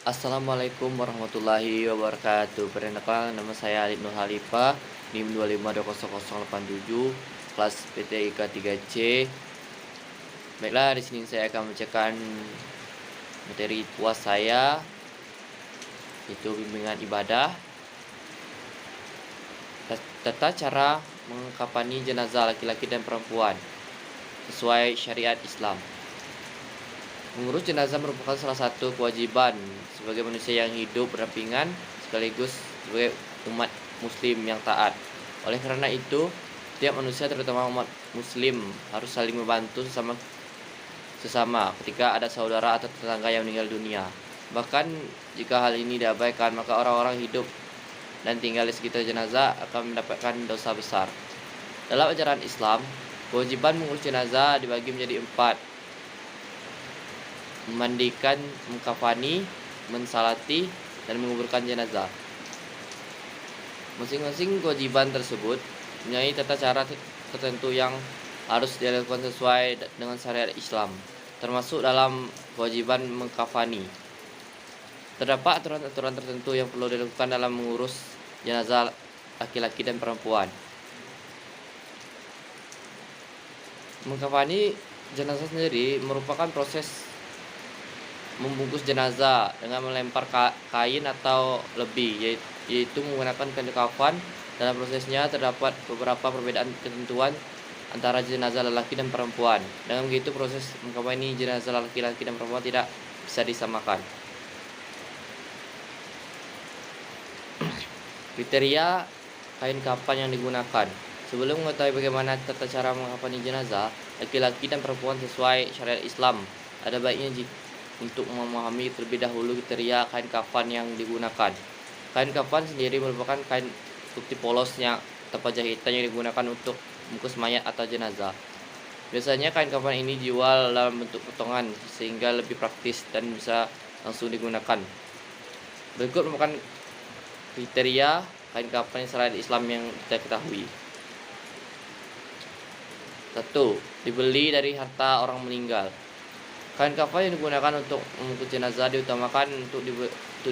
Assalamualaikum warahmatullahi wabarakatuh. Perkenalkan, nama saya Alif Nur Halifah, NIM 2520087, kelas PTIK 3C. Baiklah, di sini saya akan membacakan materi puas saya, yaitu bimbingan ibadah. Tata cara mengkafani jenazah laki-laki dan perempuan sesuai syariat Islam. Mengurus jenazah merupakan salah satu kewajiban sebagai manusia yang hidup berdampingan sekaligus sebagai umat muslim yang taat. Oleh karena itu, setiap manusia terutama umat muslim harus saling membantu sesama ketika ada saudara atau tetangga yang meninggal dunia. Bahkan jika hal ini diabaikan, maka orang-orang hidup dan tinggal di sekitar jenazah akan mendapatkan dosa besar. Dalam ajaran Islam, kewajiban mengurus jenazah dibagi menjadi 4: memandikan, mengkafani, mensalati, dan menguburkan jenazah. Masing-masing kewajiban tersebut mempunyai tata cara tertentu yang harus dilakukan sesuai dengan syariat Islam, termasuk dalam kewajiban mengkafani. Terdapat aturan-aturan tertentu yang perlu dilakukan dalam mengurus jenazah laki-laki dan perempuan. Mengkafani jenazah sendiri merupakan proses membungkus jenazah dengan melempar kain atau lebih, yaitu menggunakan kain kafan. Dalam prosesnya terdapat beberapa perbedaan ketentuan antara jenazah lelaki dan perempuan. Dengan begitu, proses mengkafani jenazah laki-laki dan perempuan tidak bisa disamakan. Kriteria kain kafan yang digunakan. Sebelum mengetahui bagaimana tata cara mengkafani jenazah laki-laki dan perempuan sesuai syariat Islam, ada baiknya untuk memahami terlebih dahulu kriteria kain kafan yang digunakan. Kain kafan sendiri merupakan kain putih polos yang tanpa jahitan yang digunakan untuk membungkus mayat atau jenazah. Biasanya kain kafan ini dijual dalam bentuk potongan sehingga lebih praktis dan bisa langsung digunakan. Berikut merupakan kriteria kain kafan syariat Islam yang kita ketahui. 1. Dibeli dari harta orang meninggal. Kain kafan yang digunakan untuk membungkus jenazah diutamakan untuk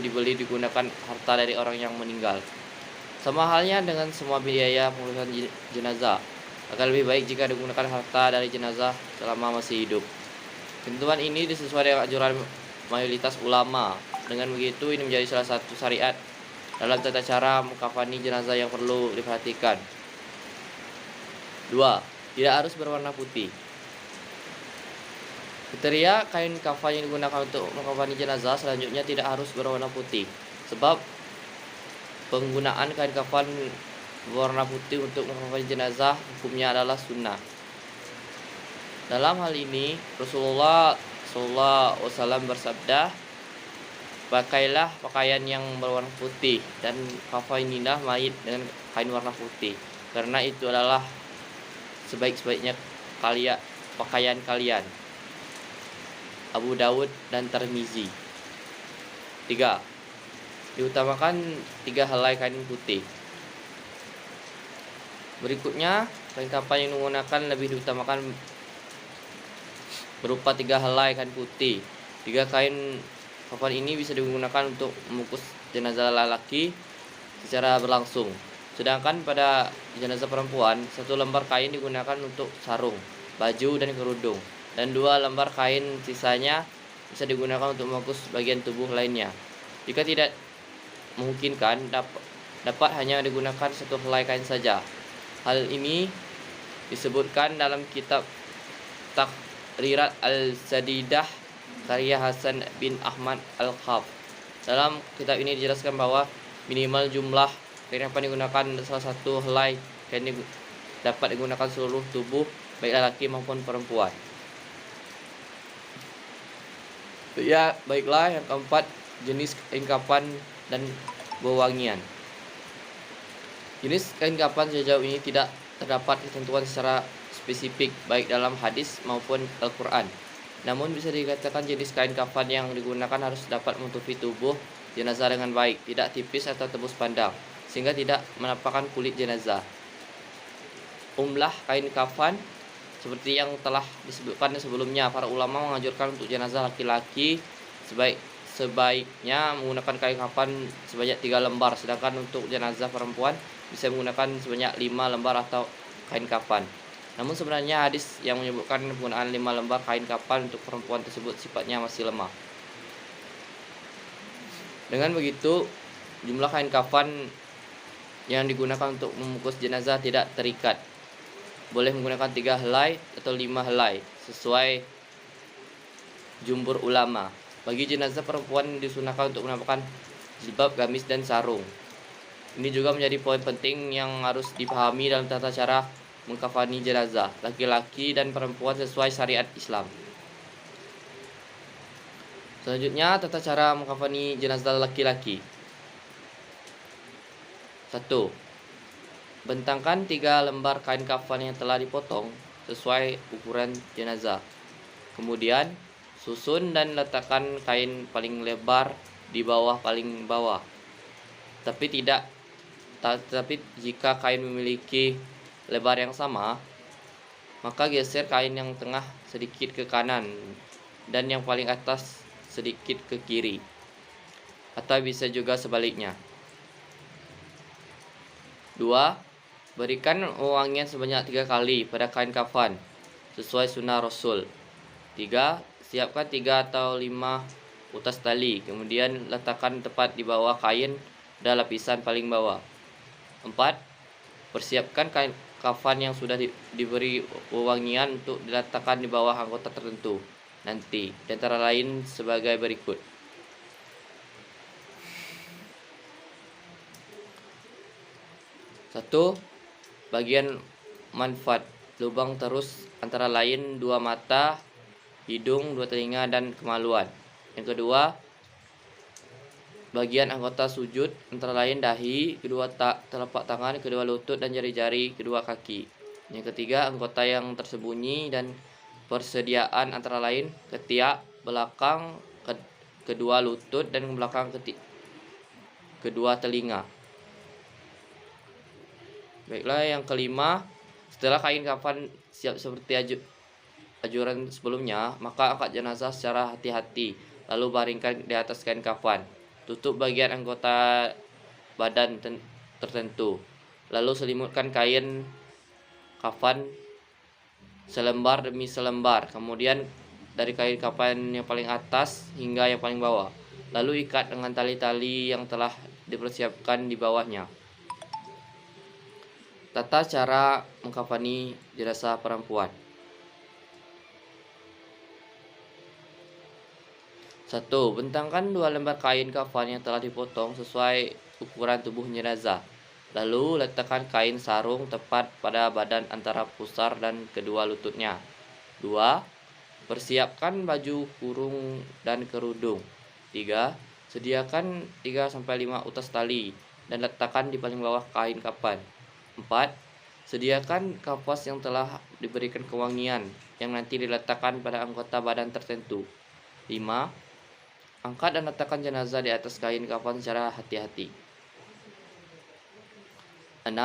dibeli digunakan harta dari orang yang meninggal. Sama halnya dengan semua biaya pengurusan jenazah, akan lebih baik jika digunakan harta dari jenazah selama masih hidup. Ketentuan ini disesuaikan dengan anjuran mayoritas ulama. Dengan begitu, ini menjadi salah satu syariat dalam tata cara mengkafani jenazah yang perlu diperhatikan. 2. Tidak harus berwarna putih. Kriteria kain kafan yang digunakan untuk mengkafani jenazah selanjutnya tidak harus berwarna putih, sebab penggunaan kain kafan berwarna putih untuk mengkafani jenazah hukumnya adalah sunnah. Dalam hal ini, Rasulullah SAW bersabda, "Pakailah pakaian yang berwarna putih dan kafanilah mayit dengan kain warna putih, karena itu adalah sebaik-baiknya pakaian kalian." Abu Dawud dan Tirmizi. 3. Diutamakan 3 helai kain putih. Berikutnya, kain kafan yang digunakan lebih diutamakan berupa 3 helai kain putih. 3 kain kafan ini bisa digunakan untuk membungkus jenazah lelaki secara berlangsung. Sedangkan pada jenazah perempuan, 1 lembar kain digunakan untuk sarung, baju, dan kerudung. Dan 2 lembar kain sisanya bisa digunakan untuk membungkus bagian tubuh lainnya. Jika tidak memungkinkan, dapat hanya digunakan 1 helai kain saja. Hal ini disebutkan dalam kitab Takhrirat Al-Jadidah karya Hasan bin Ahmad Al-Khaf. Dalam kitab ini dijelaskan bahwa minimal jumlah kain yang digunakan salah satu helai kain dapat digunakan seluruh tubuh baik laki maupun perempuan. Ya, baiklah, yang keempat, jenis kain kafan dan wewangian. Jenis kain kafan sejauh ini tidak terdapat ketentuan secara spesifik baik dalam hadis maupun Al-Quran. Namun bisa dikatakan jenis kain kafan yang digunakan harus dapat menutupi tubuh jenazah dengan baik, tidak tipis atau tembus pandang, sehingga tidak menampakkan kulit jenazah. Jumlah kain kafan seperti yang telah disebutkan sebelumnya, para ulama menganjurkan untuk jenazah laki-laki sebaiknya menggunakan kain kafan sebanyak 3 lembar, sedangkan untuk jenazah perempuan bisa menggunakan sebanyak 5 lembar atau kain kafan. Namun sebenarnya hadis yang menyebutkan penggunaan 5 lembar kain kafan untuk perempuan tersebut sifatnya masih lemah. Dengan begitu, jumlah kain kafan yang digunakan untuk membungkus jenazah tidak terikat. Boleh menggunakan 3 helai atau 5 helai sesuai jumhur ulama. Bagi jenazah perempuan disunahkan untuk mengenakan jilbab, gamis, dan sarung. Ini juga menjadi poin penting yang harus dipahami dalam tata cara mengkafani jenazah laki-laki dan perempuan sesuai syariat Islam. Selanjutnya, tata cara mengkafani jenazah laki-laki. 1. Bentangkan 3 lembar kain kafan yang telah dipotong sesuai ukuran jenazah. Kemudian, susun dan letakkan kain paling lebar di bawah paling bawah. Tapi jika kain memiliki lebar yang sama, maka geser kain yang tengah sedikit ke kanan dan yang paling atas sedikit ke kiri. Atau bisa juga sebaliknya. 2. Berikan wangian sebanyak 3 kali pada kain kafan sesuai sunnah Rasul. 3. Siapkan 3 atau 5 utas tali, kemudian letakkan tepat di bawah kain pada lapisan paling bawah. 4. Persiapkan kain kafan yang sudah diberi wewangian untuk diletakkan di bawah anggota tertentu nanti, di antara lain sebagai berikut. 1. Bagian manfaat lubang terus antara lain 2 mata, hidung, 2 telinga, dan kemaluan. Yang kedua, bagian anggota sujud antara lain dahi, kedua telapak tangan, kedua lutut, dan jari-jari kedua kaki. Yang ketiga, anggota yang tersembunyi dan persediaan antara lain ketiak, belakang kedua lutut, dan belakang kedua telinga. Baiklah, yang kelima, setelah kain kafan siap seperti ajuran sebelumnya, maka angkat jenazah secara hati-hati, lalu baringkan di atas kain kafan. Tutup bagian anggota badan tertentu, lalu selimutkan kain kafan selembar demi selembar, kemudian dari kain kafan yang paling atas hingga yang paling bawah, lalu ikat dengan tali-tali yang telah dipersiapkan di bawahnya. Tata cara mengkafani jenazah perempuan. 1. Bentangkan 2 lembar kain kafan yang telah dipotong sesuai ukuran tubuh jenazah. Lalu letakkan kain sarung tepat pada badan antara pusar dan kedua lututnya. 2. Persiapkan baju kurung dan kerudung. 3. Sediakan 3-5 utas tali dan letakkan di paling bawah kain kafan. 4. Sediakan kapas yang telah diberikan kewangian yang nanti diletakkan pada anggota badan tertentu. 5. Angkat dan letakkan jenazah di atas kain kafan secara hati-hati. 6.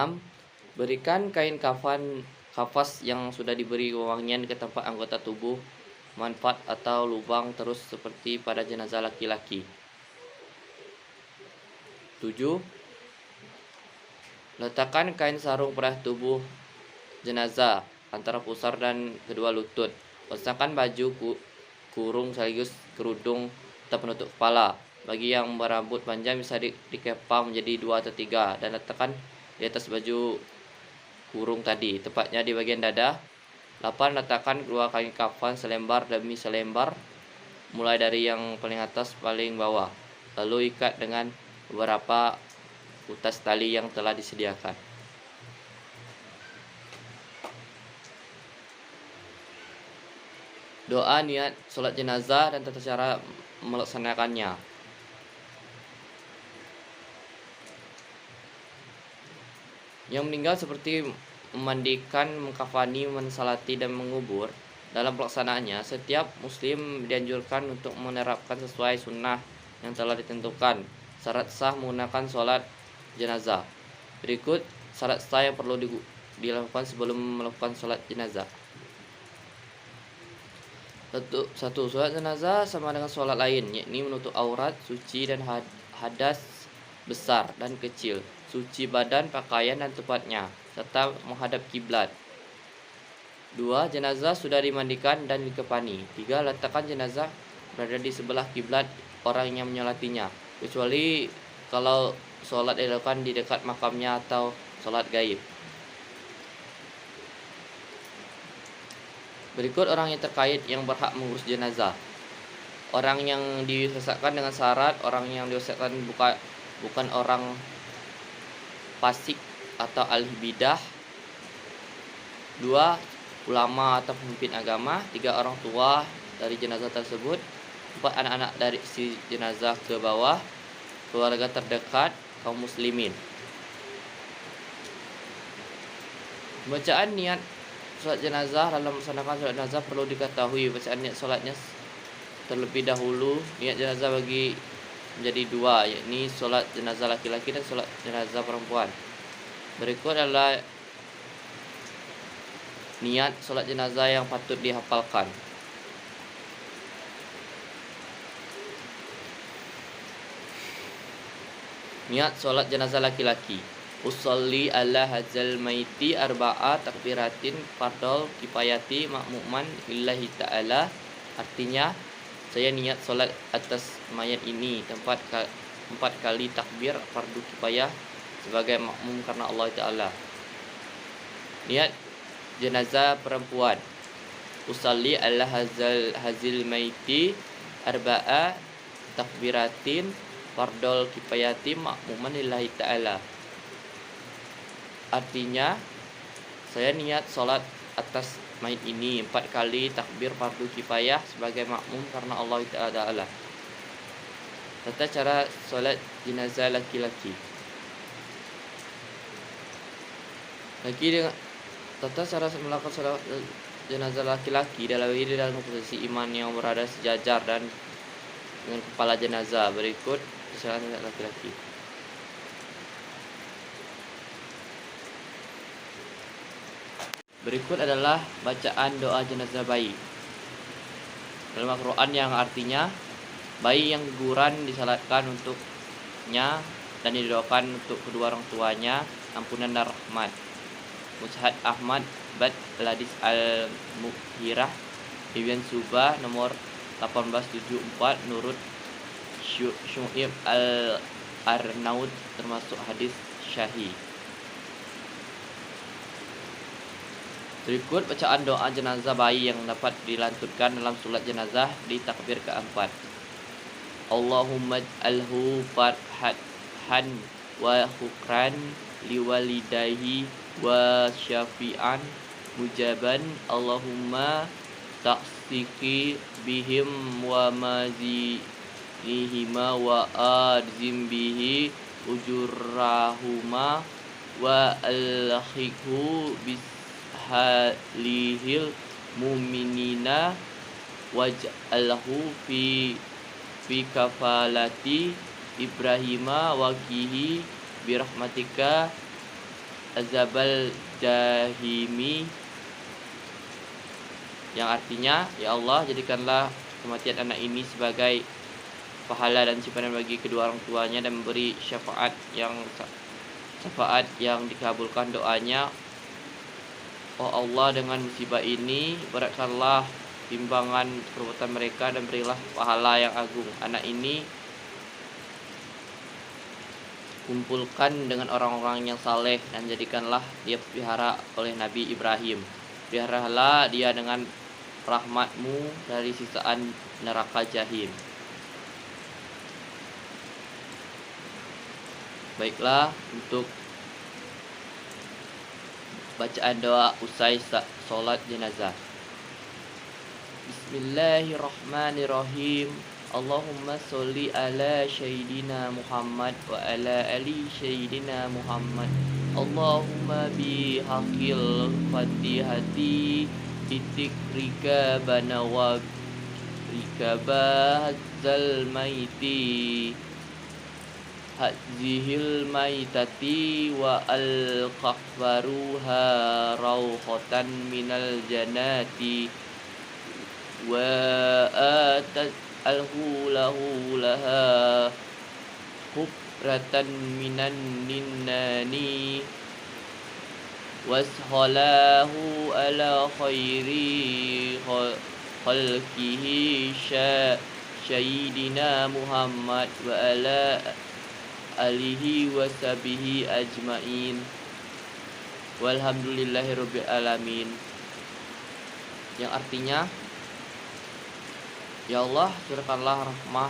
Berikan kain kapas yang sudah diberi wewangian ke tempat anggota tubuh manfaat atau lubang terus seperti pada jenazah laki-laki. 7. Letakkan kain sarung pada tubuh jenazah antara pusar dan kedua lutut. Pasangkan baju kurung sekaligus kerudung atau penutup kepala. Bagi yang berambut panjang bisa dikepa menjadi 2 atau 3 dan letakkan di atas baju kurung tadi, tepatnya di bagian dada. 8. Letakkan kedua kain kafan selembar demi selembar mulai dari yang paling atas paling bawah, lalu ikat dengan beberapa utas tali yang telah disediakan. Doa niat sholat jenazah dan tata cara melaksanakannya. Yang meninggal seperti memandikan, mengkafani, mensalati, dan mengubur. Dalam pelaksanaannya, setiap muslim dianjurkan untuk menerapkan sesuai sunnah yang telah ditentukan. Syarat sah menggunakan sholat jenazah. Berikut syarat sah yang perlu dilakukan sebelum melakukan sholat jenazah. Satu, sholat jenazah sama dengan sholat lain, yakni menutup aurat, suci dan hadas besar dan kecil, suci badan, pakaian dan tempatnya, serta menghadap kiblat. 2. Jenazah sudah dimandikan dan dikepani. 3. Letakkan jenazah berada di sebelah kiblat orang yang menyolatinya, kecuali kalau sholat dilakukan di dekat makamnya atau sholat gaib. Berikut orang yang terkait yang berhak mengurus jenazah. Orang yang diwasiatkan dengan syarat, orang yang diwasiatkan bukan orang fasik atau ahli bidah. 2. Ulama atau pemimpin agama. 3. Orang tua dari jenazah tersebut. 4. Anak-anak dari si jenazah ke bawah, keluarga terdekat, kaum muslimin. Bacaan niat sholat jenazah dalam melaksanakan sholat jenazah perlu diketahui bacaan niat sholatnya terlebih dahulu. Niat jenazah bagi menjadi dua, yakni sholat jenazah laki-laki dan sholat jenazah perempuan. Berikut adalah niat sholat jenazah yang patut dihafalkan. Niat sholat jenazah laki-laki. Usolli ala hadzal maiti arba'a takbiratin fardol kifayati makmuman lillahi ta'ala. Artinya, saya niat sholat atas mayat ini 4 kali takbir fardu kifayah sebagai makmum karena Allah Ta'ala. Niat jenazah perempuan. Usolli ala hazil maiti arba'a takbiratin fardol kifayati makmuman lillahi ta'ala. Artinya, saya niat sholat atas mayit ini 4 kali takbir fardu kifayah sebagai makmum karena Allah Ta'ala. Tata cara sholat jenazah laki-laki. Tata cara melakukan sholat jenazah laki-laki dalam posisi iman yang berada sejajar dan dengan kepala jenazah. Berikut sholat laki-laki. Berikut adalah bacaan doa jenazah bayi dalam Al-Quran yang artinya bayi yang guguran disalatkan untuknya dan didoakan untuk kedua orang tuanya ampunan dan rahmat. Mushad Ahmad Bad Ladis Al-Muhirah Ibn Subah nomor 1874 Nurut Syu'ib Al-Arnaud termasuk hadis syahih. Berikut bacaan doa jenazah bayi yang dapat dilantunkan dalam sholat jenazah di takbir keempat. Allahumma ij'alhu farhan wa hukran liwalidayhi wa syafi'an mujaban. Allahumma taksiki bihim wa mazihima wa adzim bihi ujurahuma wa alhiqhu bis halihil mu'minina waj'alhu fi kafalati Ibrahima waqihi birahmatika azabal jahimi. Yang artinya, ya Allah, jadikanlah kematian anak ini sebagai pahala dan simpanan bagi kedua orang tuanya dan memberi syafaat yang dikabulkan doanya. Oh Allah, dengan musibah ini beratkanlah timbangan perbuatan mereka dan berilah pahala yang agung. Anak ini kumpulkan dengan orang-orang yang saleh dan jadikanlah dia pelihara oleh Nabi Ibrahim. Peliharalah dia dengan rahmatmu dari sisaan neraka jahim. Baiklah, untuk bacaan doa usai sholat jenazah. Bismillahirrahmanirrahim. Allahumma sholli ala sayyidina Muhammad wa ala ali sayyidina Muhammad. Allahumma bihaqil fatihati itikrika banawa rikabahadzal maiti hadzihil maitati wa al-qafaruha rauhatan minal janati وآتت له لها حفرة من النار وَاسْهَلَاهُ عَلَى خَيْرِ خَلْقِهِ سَيِّدِنَا مُحَمَّدٍ وَعَلَى آلِهِ وَصَحْبِهِ أَجْمَعِينَ Walhamdulillahirabbil alamin. Yang artinya, ya Allah, curahkanlah rahmah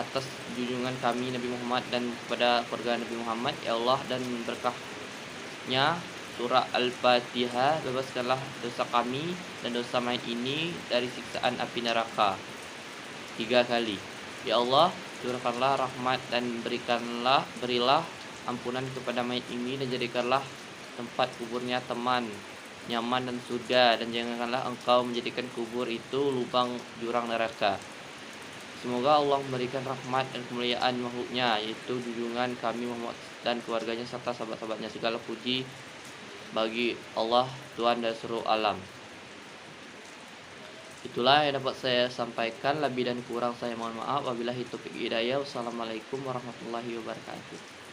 atas junjungan kami Nabi Muhammad dan kepada keluarga Nabi Muhammad, ya Allah, dan berkahnya surah Al-Fatihah, bebaskanlah dosa kami dan dosa mayit ini dari siksaan api neraka 3 kali. Ya Allah, curahkanlah rahmat dan berilah ampunan kepada mayit ini, dan jadikanlah tempat kuburnya teman, nyaman dan surga, dan janganlah engkau menjadikan kubur itu lubang jurang neraka. Semoga Allah memberikan rahmat dan kemuliaan makhluknya, yaitu junjungan kami Muhammad dan keluarganya serta sahabat-sahabatnya. Segala puji bagi Allah, Tuhan dan seluruh alam. Itulah yang dapat saya sampaikan. Lebih dan kurang saya mohon maaf. Wabillahi taufiq hidayah. Wassalamualaikum warahmatullahi wabarakatuh.